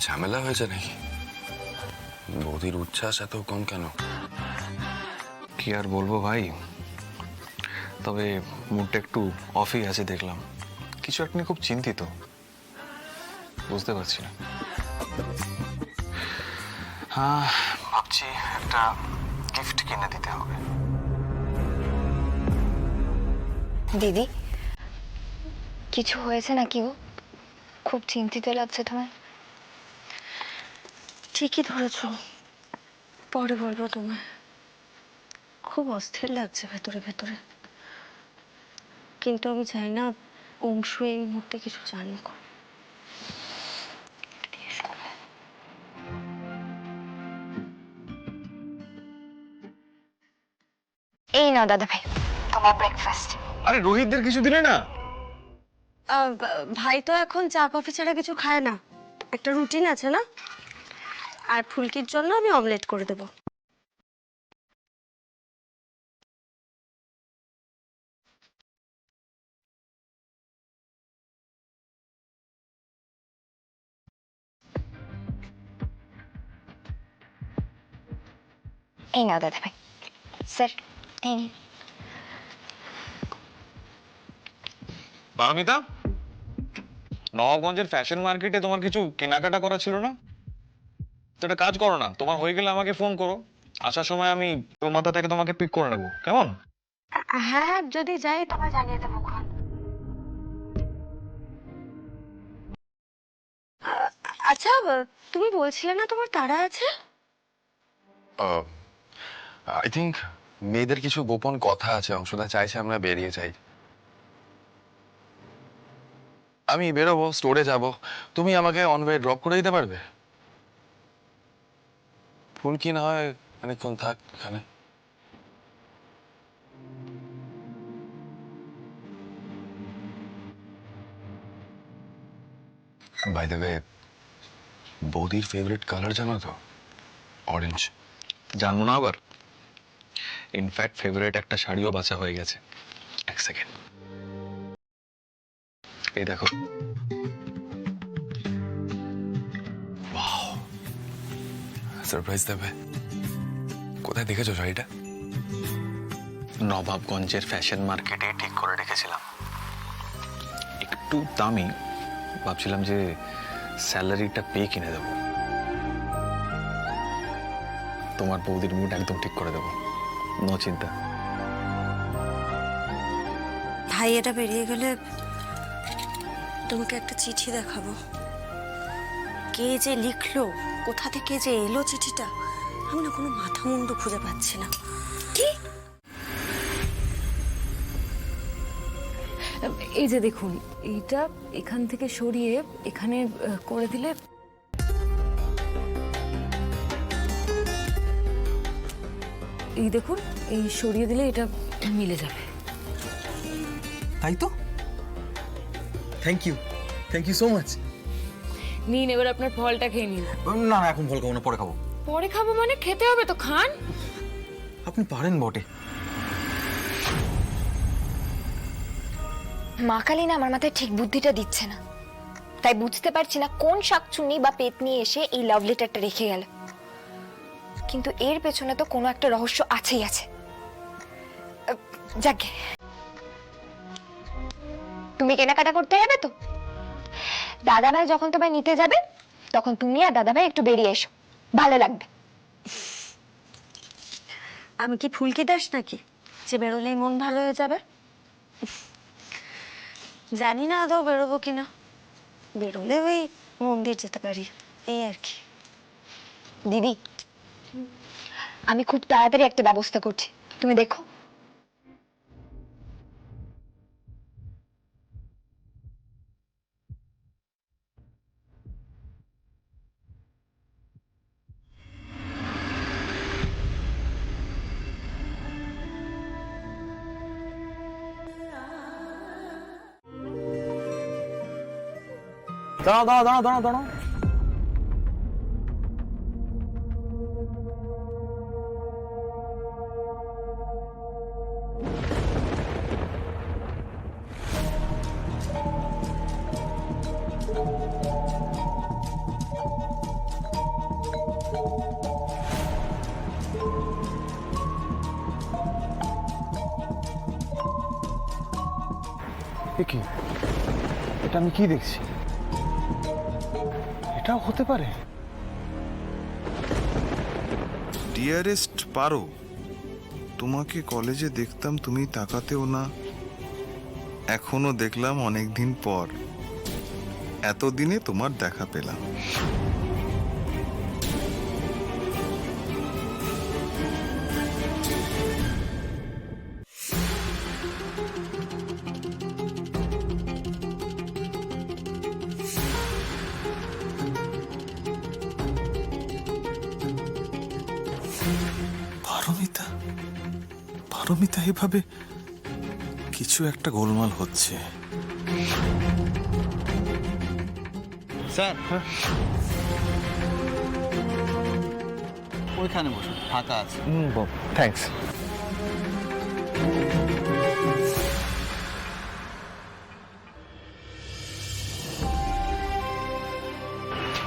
ঝামেলা হয়েছে নাকি? বৌদির উচ্ছ্বাস এত কম কেন? কি আর বলবো ভাই, তবে মুডটা একটু অফই আছে দেখলাম। কিছু একটা নিয়ে খুব চিন্তিত, বুঝতে পারছি না। হ্যাঁ, ভাবছি একটা গিফট কিনে দিতে হবে। দিদি, কিছু হয়েছে নাকি গো? খুব চিন্তিত লাগছে তোমার। ঠিকই ধরেছ, পরে বলবো তোমায়। খুব অস্থির লাগছে ভেতরে ভেতরে, কিন্তু আমি চাই না অংশু এই মুহূর্তে কিছু জানুক। এই নাও দাদা ভাই, তোমার ব্রেকফাস্ট। আরে রোহিতদের কিছু দিলে না? ভাই তো এখন চা কফি ছাড়া কিছু খায় না, একটা রুটিন আছে না। আর ফুলকির জন্য আমি অমলেট করে দেবো। এই নাও দাদা ভাই। স্যার, এই নিন। পারমিতা, নবাবগঞ্জের ফ্যাশন মার্কেটে তোমার কিছু কেনাকাটা করা ছিল না? তো একটা কাজ করো না, তোমার হয়ে গেলে আমাকে ফোন করো। আসার সময় আমি মাথা থেকে তোমাকে পিক করে নেবো, কেমন? হ্যাঁ হ্যাঁ, যদি যাই তোমায় জানিয়ে দেবো। আচ্ছা, তুমি বলছিলে না তোমার তাড়া আছে? আই থিঙ্ক মেয়েদের কিছু গোপন কথা আছে, অংশটা চাইছে আমরা বেরিয়ে যাই। আমি বেরোবো, স্টোরে যাব, তুমি আমাকে অন ওয়ে ড্রপ করে দিতে পারবে? ফুল কি না হয় অনেকক্ষণ থাক এখানে। বাই দ্য ওয়ে, বৌদির ফেভারিট কালার জানো তো? অরেঞ্জ। জানবো না আবার? ইনফ্যাক্ট ফেভারিট একটা শাড়িও বাছা হয়ে গেছে। এক সেকেন্ড, এই দেখো। সারপ্রাইজ দেবে। কোথায় দেখেছো শাড়িটা? নবাবগঞ্জের ফ্যাশন মার্কেটে ঠিক করে রেখেছিলাম। একটু দামি, ভাবছিলাম যে স্যালারিটা পেয়ে কিনে দেবো। তোমার বৌদির মুড একদম ঠিক করে দেবো, নো চিন্তা। ভাই এটা বেরিয়ে গেলে তোমাকে একটা চিঠি দেখাবো। কে যে লিখলো, কোথা থেকে যে এলো চিঠিটা, আমি না কোনো মাথা মুন্ডু খুঁজে পাচ্ছি না। কি? এই যে দেখুন, এইটা এখান থেকে সরিয়ে এখানে করে দিলে এই দেখুন, এই সরিয়ে দিলে এটা মিলে যাবে। তাই তো, থ্যাংক ইউ সো মাচ। নিন, এবার আপনার ফলটা খেয়ে নিন। না না, এখন ফল খাবো না, পরে খাবো। পরে খাবো মানে? খেতে হবে তো, খান। আপনি পারেন বটে। মা কালী না আমার মাথায় ঠিক বুদ্ধিটা দিচ্ছে না, তাই বুঝতে পারছি না কোন শাকচুন্নি বা পেতনি এসে এই লাভ লেটারটা রেখে গেল। কিন্তু এর পেছনে তো কোনো একটা রহস্য আছেই আছে। যাকে, তুমি কেনাকাটা করতে যাবে তো? দাদাভাই যখন তোমায় নিতে যাবে তখন তুমি আর দাদাভাই একটু বেরিয়ে এসো, ভালো লাগবে। আমি কি ফুলকি দাস নাকি যে বেরোলেই মন ভালো হয়ে যাবে? জানি না আদৌ বেরোবো কিনা, বেরোলে ওই মন্দির যেতে পারি, এই আর কি। দিদি, আমি খুব তাড়াতাড়ি একটা ব্যবস্থা করছি, তুমি দেখো। দাঁড়াও দাঁড়াও দাঁড়াও দাঁড়াও দাঁড়াও। কি এটা আমি কি দেখছি? এটাও হতে পারে? ডিয়ারেস্ট পারো, তোমাকে কলেজে দেখতাম, তুমি তাকাতেও না। এখনো দেখলাম অনেক দিন পর, এতদিনে তোমার দেখা পেলাম। পারমিতা, পারমিতা, এভাবে কিছু একটা গোলমাল হচ্ছে। স্যার, ওইখানে বসুন, ফাঁকা আছে। থ্যাঙ্কস।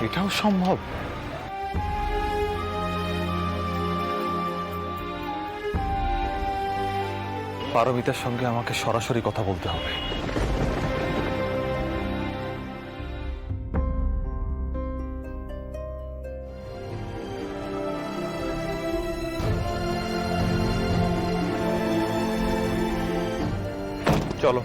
এটাও সম্ভব? পারমিতার সঙ্গে আমাকে সরাসরি কথা বলতে হবে। চলো।